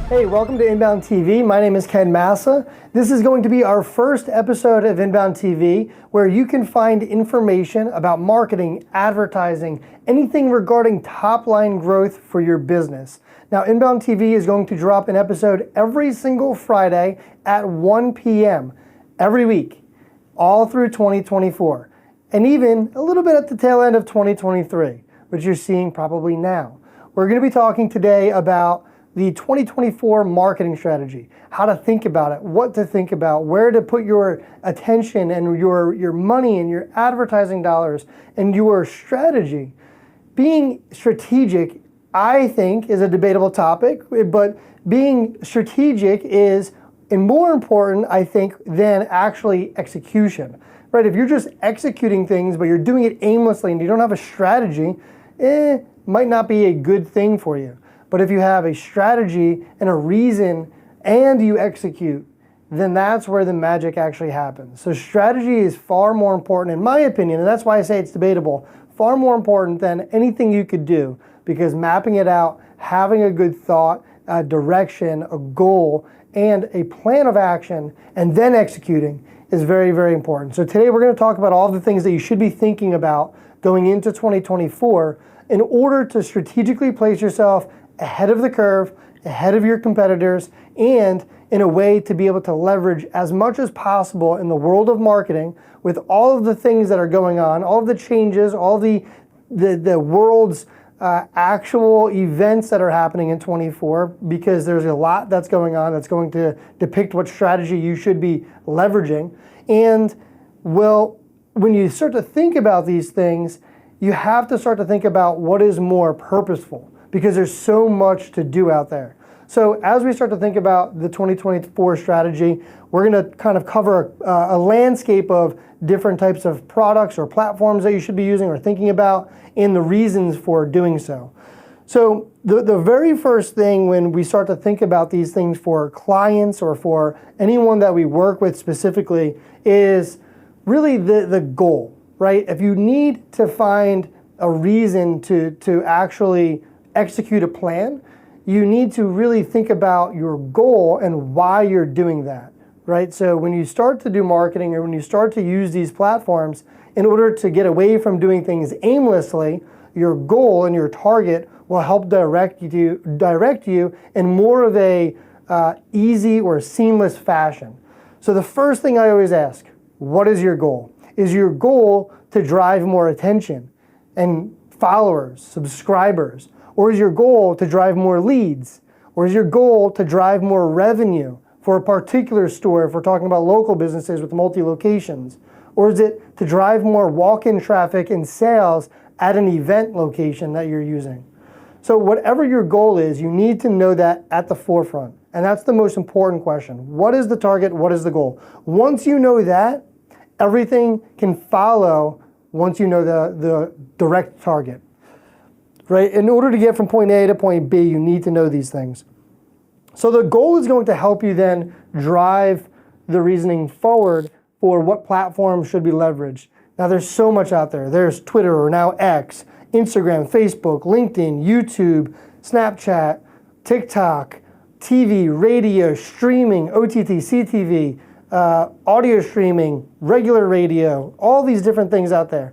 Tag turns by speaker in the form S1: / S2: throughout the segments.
S1: Hey, welcome to Inbound TV. My name is Ken Massa. This is going to be our first episode of Inbound TV, where you can find information about marketing, advertising, anything regarding top-line growth for your business. Now, Inbound TV is going to drop an episode every single Friday at 1 p.m. every week, all through 2024, and even a little bit at the tail end of 2023, which you're seeing probably now. We're going to be talking today about the 2024 marketing strategy, how to think about it, what to think about, where to put your attention and your money and your advertising dollars and your strategy. Being strategic, I think, is a debatable topic, but being strategic is more important, I think, than actually execution. Right? If you're just executing things, but you're doing it aimlessly and you don't have a strategy, might not be a good thing for you. But if you have a strategy and a reason and you execute, then that's where the magic actually happens. So strategy is far more important, in my opinion, and that's why I say it's debatable, far more important than anything you could do, because mapping it out, having a good thought, a direction, a goal, and a plan of action, and then executing is very, very important. So today we're going to talk about all the things that you should be thinking about going into 2024 in order to strategically place yourself ahead of the curve, ahead of your competitors, and in a way to be able to leverage as much as possible in the world of marketing with all of the things that are going on, all of the changes, all the world's actual events that are happening in 24, because there's a lot that's going on that's going to depict what strategy you should be leveraging. And well, when you start to think about these things, you have to start to think about what is more purposeful, because there's so much to do out there. So as we start to think about the 2024 strategy, we're going to kind of cover a landscape of different types of products or platforms that you should be using or thinking about, and the reasons for doing so. So the very first thing when we start to think about these things for clients or for anyone that we work with specifically is really the goal, right? If you need to find a reason to actually execute a plan, you need to really think about your goal and why you're doing that, right? So when you start to do marketing or when you start to use these platforms, in order to get away from doing things aimlessly, your goal and your target will help direct you in more of a easy or seamless fashion. So the first thing I always ask, what is your goal? Is your goal to drive more attention and followers, subscribers? Or is your goal to drive more leads? Or is your goal to drive more revenue for a particular store if we're talking about local businesses with multi-locations? Or is it to drive more walk-in traffic and sales at an event location that you're using? So whatever your goal is, you need to know that at the forefront. And that's the most important question. What is the target? What is the goal? Once you know that, everything can follow once you know the direct target. Right? In order to get from point A to point B, you need to know these things. So the goal is going to help you then drive the reasoning forward for what platforms should be leveraged. Now there's so much out there. There's Twitter, or now X, Instagram, Facebook, LinkedIn, YouTube, Snapchat, TikTok, TV, radio, streaming, OTT, CTV, audio streaming, regular radio, all these different things out there.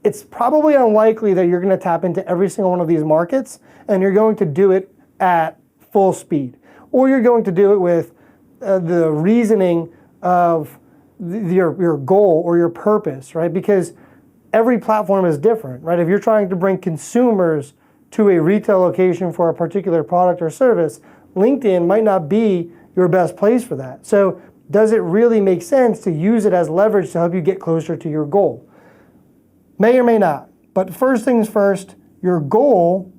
S1: It's probably unlikely that you're going to tap into every single one of these markets and you're going to do it at full speed. Or you're going to do it with the reasoning of your goal or your purpose, right? Because every platform is different, right? If you're trying to bring consumers to a retail location for a particular product or service, LinkedIn might not be your best place for that. So does it really make sense to use it as leverage to help you get closer to your goal? May or may not, but first things first, your goal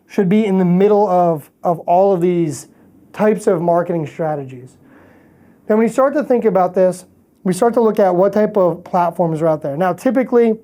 S1: should be in the middle of all of these types of marketing strategies. Now, when you start to think about this, we start to look at what type of platforms are out there. Now, typically,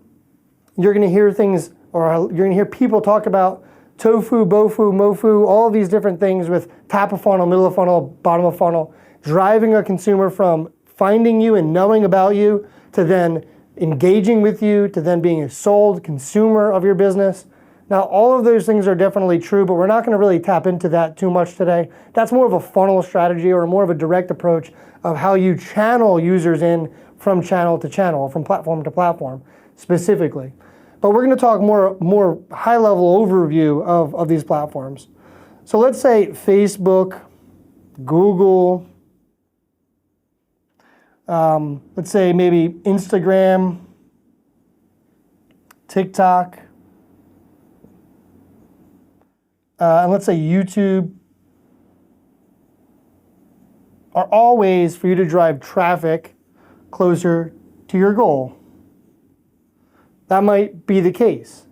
S1: you're going to hear things, or you're going to hear people talk about tofu, bofu, mofu, all of these different things with top of funnel, middle of funnel, bottom of funnel, driving a consumer from finding you and knowing about you to then engaging with you to then being a sold consumer of your business. Now, all of those things are definitely true, but we're not going to really tap into that too much today. That's more of a funnel strategy or more of a direct approach of how you channel users in from channel to channel, from platform to platform specifically. But we're going to talk more high-level overview of these platforms. So let's say Facebook, Google, let's say maybe Instagram, TikTok, and let's say YouTube are all ways for you to drive traffic closer to your goal. That might be the case.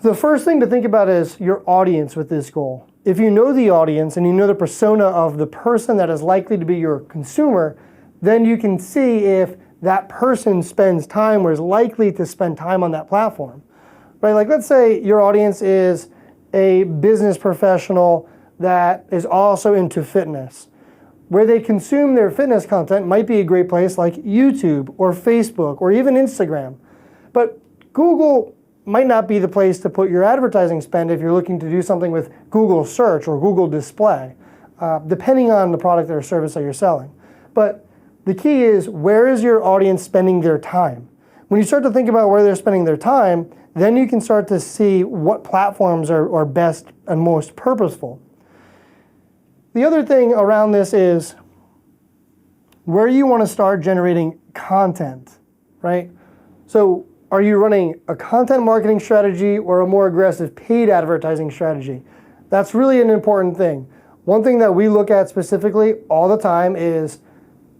S1: The first thing to think about is your audience with this goal. If you know the audience and you know the persona of the person that is likely to be your consumer, then you can see if that person spends time or is likely to spend time on that platform. Right? Like, let's say your audience is a business professional that is also into fitness. Where they consume their fitness content might be a great place like YouTube or Facebook or even Instagram. But Google might not be the place to put your advertising spend if you're looking to do something with Google search or Google display, depending on the product or service that you're selling. But the key is, where is your audience spending their time? When you start to think about where they're spending their time, then you can start to see what platforms are best and most purposeful. The other thing around this is where you want to start generating content, right? So are you running a content marketing strategy or a more aggressive paid advertising strategy? That's really an important thing. One thing that we look at specifically all the time is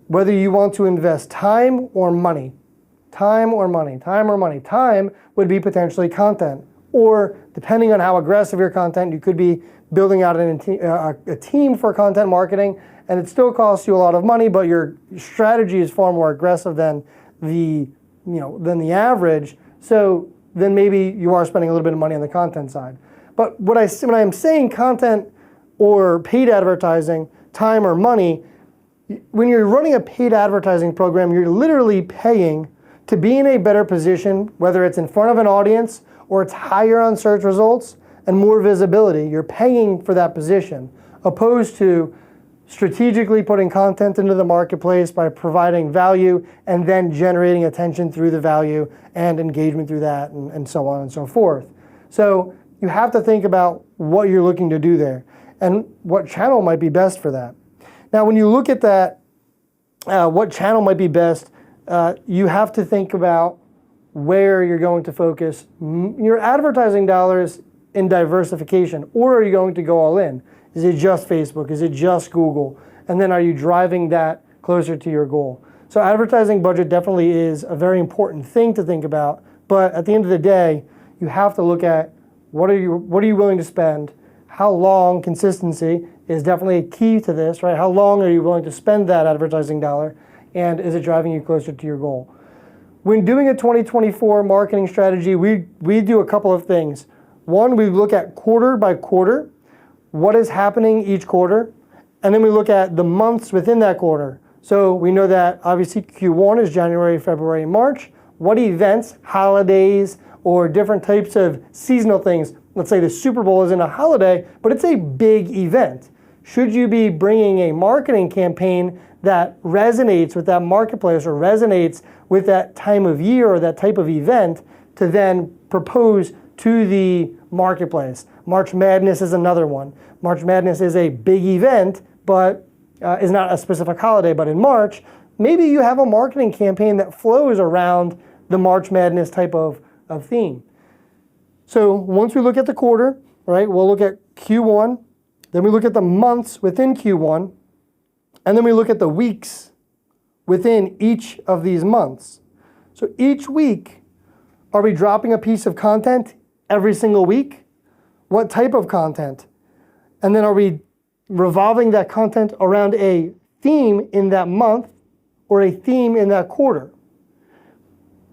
S1: whether you want to invest time or money. Time or money, time or money. Time would be potentially content, or depending on how aggressive your content, you could be building out a team for content marketing, and it still costs you a lot of money, but your strategy is far more aggressive than the average. So then maybe you are spending a little bit of money on the content side. But when I'm saying content or paid advertising, time or money, when you're running a paid advertising program, you're literally paying to be in a better position, whether it's in front of an audience or it's higher on search results and more visibility. You're paying for that position, opposed to strategically putting content into the marketplace by providing value and then generating attention through the value and engagement through that, and so on and so forth. So you have to think about what you're looking to do there and what channel might be best for that. Now, when you look at that, what channel might be best, you have to think about where you're going to focus your advertising dollars in diversification, or are you going to go all in? Is it just Facebook? Is it just Google? And then are you driving that closer to your goal? So advertising budget definitely is a very important thing to think about, but at the end of the day, you have to look at what are you willing to spend, how long. Consistency is definitely a key to this, right? How long are you willing to spend that advertising dollar, and is it driving you closer to your goal? When doing a 2024 marketing strategy, we do a couple of things. One, we look at quarter by quarter, what is happening each quarter, and then we look at the months within that quarter. So we know that obviously Q1 is January, February, March. What events, holidays, or different types of seasonal things, let's say the Super Bowl isn't a holiday, but it's a big event. Should you be bringing a marketing campaign that resonates with that marketplace or resonates with that time of year or that type of event to then propose to the marketplace? March Madness is another one. March Madness is a big event, but is not a specific holiday. But in March, maybe you have a marketing campaign that flows around the March Madness type of theme. So once we look at the quarter, right, we'll look at Q1, then we look at the months within Q1, and then we look at the weeks within each of these months. So each week, are we dropping a piece of content every single week? What type of content? And then are we revolving that content around a theme in that month or a theme in that quarter?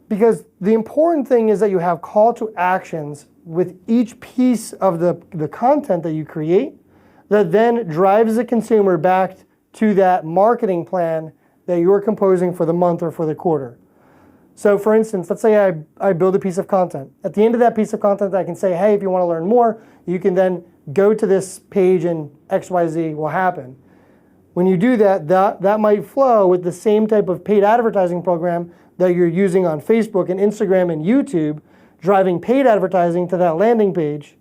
S1: Because the important thing is that you have call to actions with each piece of the content that you create that then drives the consumer back to that marketing plan that you're composing for the month or for the quarter. So for instance, let's say I build a piece of content. At the end of that piece of content, I can say, hey, if you want to learn more, you can then go to this page and XYZ will happen. When you do that, that might flow with the same type of paid advertising program that you're using on Facebook and Instagram and YouTube, driving paid advertising to that landing page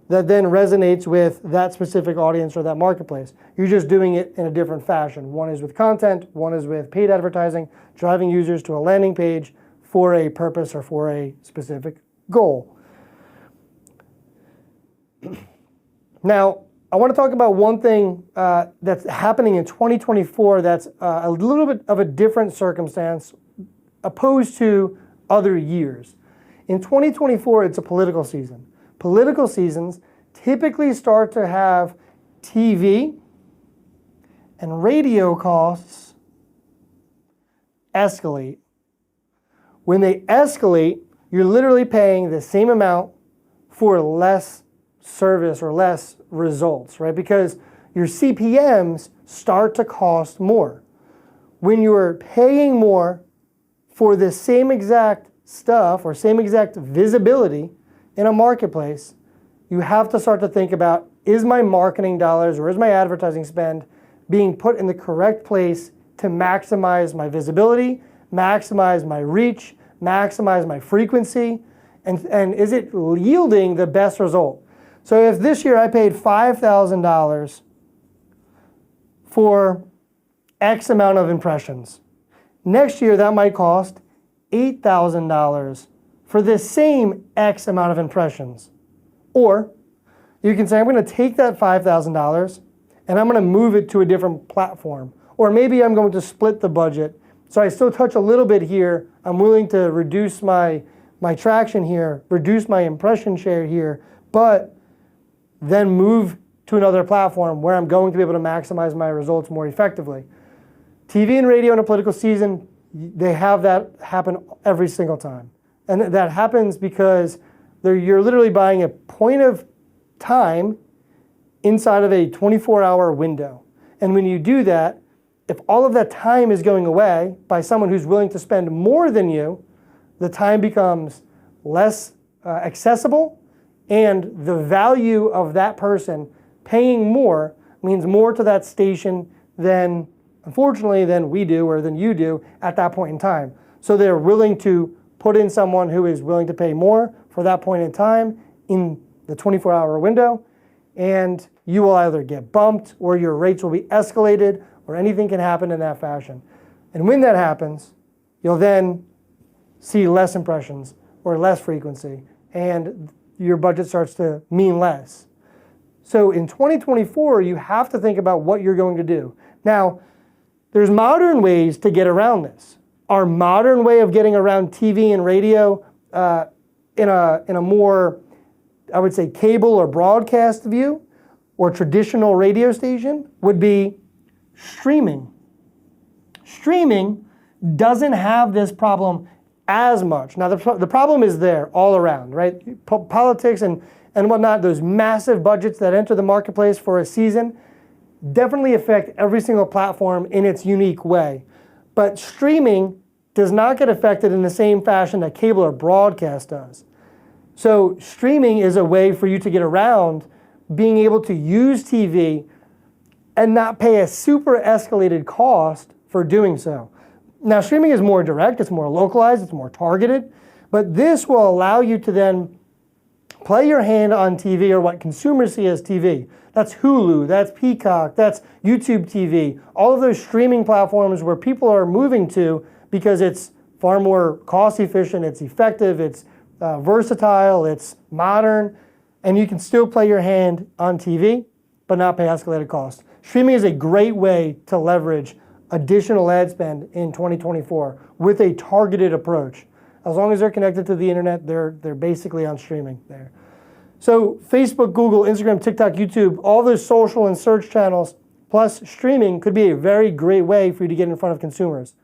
S1: that then resonates with that specific audience or that marketplace. You're just doing it in a different fashion. One is with content, one is with paid advertising, driving users to a landing page for a purpose or for a specific goal. Now, I want to talk about one thing that's happening in 2024 that's a little bit of a different circumstance opposed to other years. In 2024, it's a political season. Political seasons typically start to have TV and radio costs escalate. When they escalate, you're literally paying the same amount for less service or less results, right? Because your CPMs start to cost more. When you're paying more for the same exact stuff or same exact visibility in a marketplace, you have to start to think about, is my marketing dollars or is my advertising spend being put in the correct place to maximize my visibility, maximize my reach, maximize my frequency, and is it yielding the best result? So if this year I paid $5,000 for X amount of impressions, next year that might cost $8,000 for the same X amount of impressions. Or you can say, I'm going to take that $5,000 and I'm going to move it to a different platform. Or maybe I'm going to split the budget. So I still touch a little bit here. I'm willing to reduce my traction here, reduce my impression share here, but then move to another platform where I'm going to be able to maximize my results more effectively. TV and radio in a political season, they have that happen every single time. And that happens because you're literally buying a point of time inside of a 24-hour window. And when you do that, if all of that time is going away by someone who's willing to spend more than you, the time becomes less accessible, and the value of that person paying more means more to that station than, unfortunately, than we do or than you do at that point in time. So they're willing to put in someone who is willing to pay more for that point in time in the 24-hour window, and you will either get bumped or your rates will be escalated or anything can happen in that fashion. And when that happens, you'll then see less impressions or less frequency, and your budget starts to mean less. So in 2024, you have to think about what you're going to do. Now, there's modern ways to get around this. Our modern way of getting around TV and radio in a more, I would say, cable or broadcast view or traditional radio station would be streaming. Streaming doesn't have this problem as much. Now, the problem is there all around, right? Politics and whatnot, those massive budgets that enter the marketplace for a season definitely affect every single platform in its unique way. But streaming does not get affected in the same fashion that cable or broadcast does. So streaming is a way for you to get around being able to use TV and not pay a super escalated cost for doing so. Now, streaming is more direct, it's more localized, it's more targeted, but this will allow you to then play your hand on TV or what consumers see as TV. That's Hulu, that's Peacock, that's YouTube TV, all of those streaming platforms where people are moving to because it's far more cost efficient, it's effective, it's versatile, it's modern, and you can still play your hand on TV, but not pay escalated costs. Streaming is a great way to leverage additional ad spend in 2024 with a targeted approach. As long as they're connected to the internet, they're basically on streaming there. So Facebook, Google, Instagram, TikTok, YouTube, all those social and search channels, plus streaming could be a very great way for you to get in front of consumers.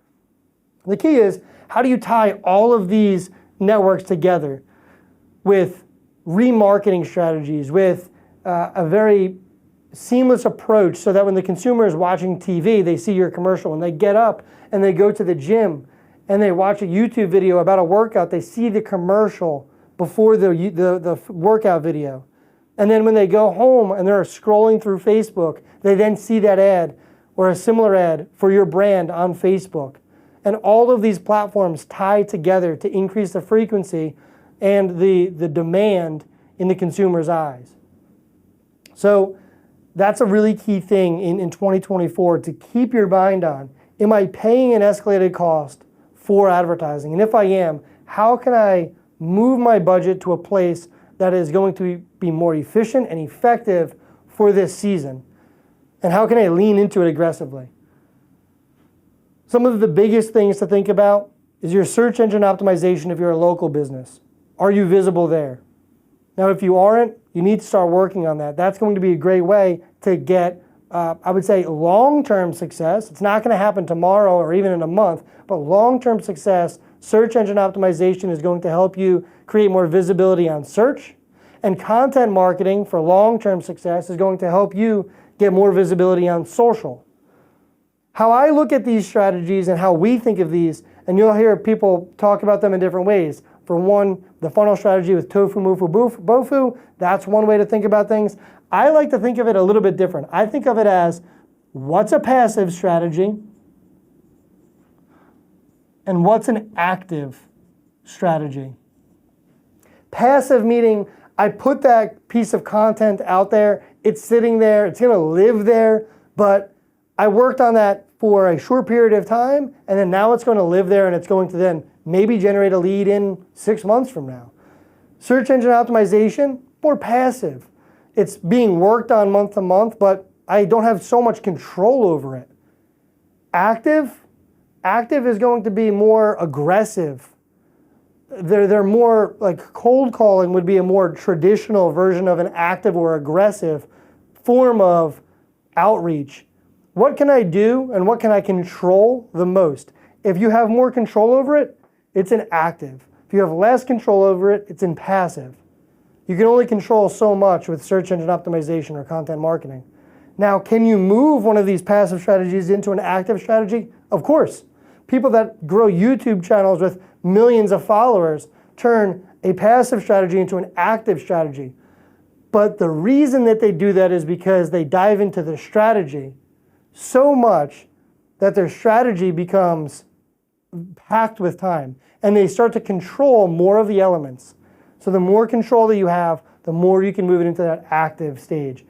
S1: The key is, how do you tie all of these networks together with remarketing strategies, with a very seamless approach so that when the consumer is watching TV, they see your commercial and they get up and they go to the gym and they watch a YouTube video about a workout, they see the commercial before the workout video. And then when they go home and they're scrolling through Facebook, they then see that ad or a similar ad for your brand on Facebook. And all of these platforms tie together to increase the frequency and the demand in the consumer's eyes. So that's a really key thing in 2024 to keep your mind on. Am I paying an escalated cost for advertising? And if I am, how can I move my budget to a place that is going to be more efficient and effective for this season? And how can I lean into it aggressively? Some of the biggest things to think about is your search engine optimization if you're a local business. Are you visible there? Now, if you aren't, you need to start working on that. That's going to be a great way to get, I would say, long-term success. It's not going to happen tomorrow or even in a month, but long-term success, search engine optimization is going to help you create more visibility on search. And content marketing for long-term success is going to help you get more visibility on social. How I look at these strategies and how we think of these, and you'll hear people talk about them in different ways. For one, the funnel strategy with tofu, mufu, bofu, that's one way to think about things. I like to think of it a little bit different. I think of it as, what's a passive strategy and what's an active strategy? Passive meaning I put that piece of content out there, it's sitting there, it's gonna live there, but I worked on that for a short period of time, and then now it's going to live there, and it's going to then maybe generate a lead in 6 months from now. Search engine optimization, more passive. It's being worked on month to month, but I don't have so much control over it. Active is going to be more aggressive. They're more like cold calling would be a more traditional version of an active or aggressive form of outreach. What can I do and what can I control the most? If you have more control over it, it's in active. If you have less control over it, it's in passive. You can only control so much with search engine optimization or content marketing. Now, can you move one of these passive strategies into an active strategy? Of course. People that grow YouTube channels with millions of followers turn a passive strategy into an active strategy. But the reason that they do that is because they dive into the strategy so much that their strategy becomes packed with time and they start to control more of the elements. So the more control that you have, the more you can move it into that active stage.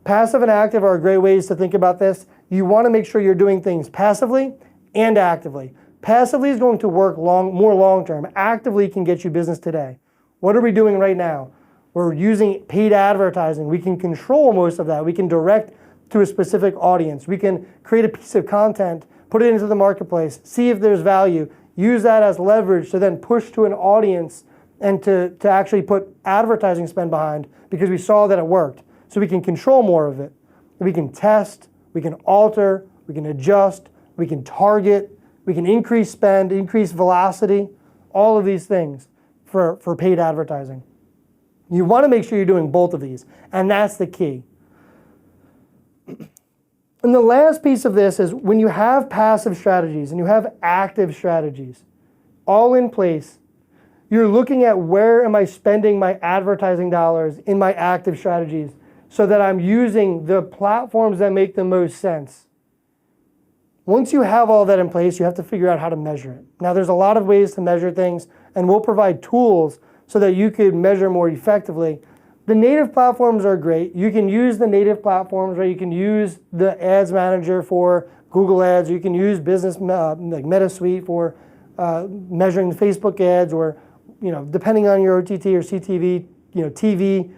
S1: Passive and active are great ways to think about this. You want to make sure you're doing things passively and actively. Passively is going to work more long-term. Actively can get you business today. What are we doing right now? We're using paid advertising. We can control most of that. We can direct to a specific audience. We can create a piece of content, put it into the marketplace, see if there's value, use that as leverage to then push to an audience and to actually put advertising spend behind because we saw that it worked. So we can control more of it. We can test, we can alter, we can adjust, we can target, we can increase spend, increase velocity, all of these things for paid advertising. You want to make sure you're doing both of these, and that's the key. And the last piece of this is when you have passive strategies and you have active strategies all in place, you're looking at where am I spending my advertising dollars in my active strategies so that I'm using the platforms that make the most sense. Once you have all that in place, you have to figure out how to measure it. Now, there's a lot of ways to measure things, and we'll provide tools so that you could measure more effectively. The native platforms are great. You can use the native platforms, right? You can use the ads manager for Google Ads, or you can use business like MetaSuite for measuring Facebook ads, or depending on your OTT or CTV, TV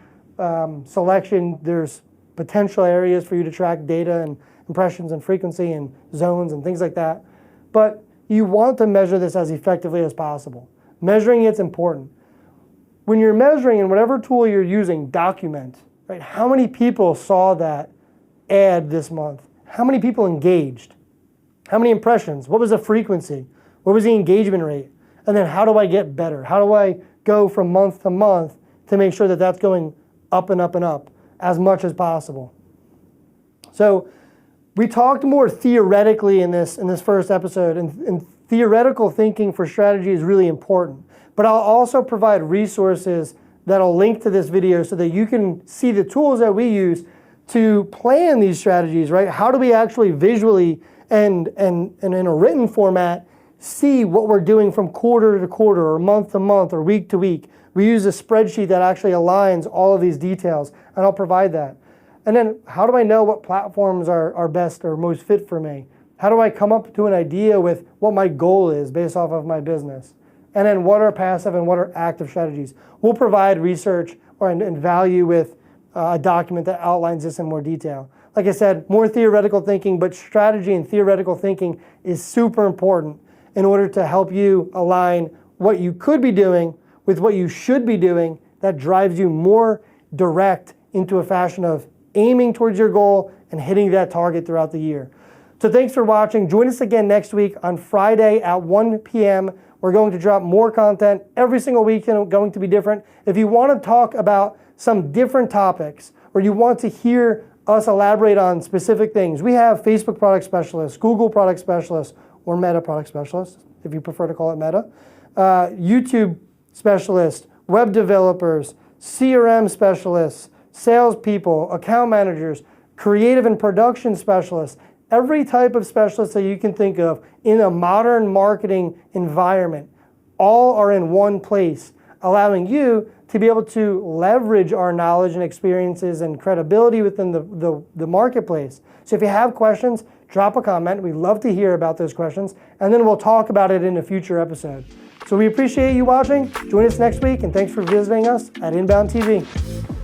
S1: selection. There's potential areas for you to track data and impressions and frequency and zones and things like that. But you want to measure this as effectively as possible. Measuring it's important. When you're measuring in whatever tool you're using, document, right? How many people saw that ad this month? How many people engaged? How many impressions? What was the frequency? What was the engagement rate? And then how do I get better? How do I go from month to month to make sure that that's going up and up and up as much as possible? So we talked more theoretically in this first episode and theoretical thinking for strategy is really important. But I'll also provide resources that'll link to this video so that you can see the tools that we use to plan these strategies, right? How do we actually visually and in a written format see what we're doing from quarter to quarter or month to month or week to week? We use a spreadsheet that actually aligns all of these details, and I'll provide that. And then how do I know what platforms are best or most fit for me? How do I come up to an idea with what my goal is based off of my business? And then what are passive and what are active strategies? We'll provide research and value with a document that outlines this in more detail. Like I said, more theoretical thinking, but strategy and theoretical thinking is super important in order to help you align what you could be doing with what you should be doing that drives you more direct into a fashion of aiming towards your goal and hitting that target throughout the year. So thanks for watching. Join us again next week on Friday at 1 p.m. We're going to drop more content every single week, and it's going to be different. If you want to talk about some different topics or you want to hear us elaborate on specific things, we have Facebook product specialists, Google product specialists, or Meta product specialists, if you prefer to call it Meta, YouTube specialists, web developers, CRM specialists, salespeople, account managers, creative and production specialists, every type of specialist that you can think of in a modern marketing environment, all are in one place, allowing you to be able to leverage our knowledge and experiences and credibility within the marketplace. So if you have questions, drop a comment. We'd love to hear about those questions, and then we'll talk about it in a future episode. So we appreciate you watching. Join us next week, and thanks for visiting us at Inbound TV.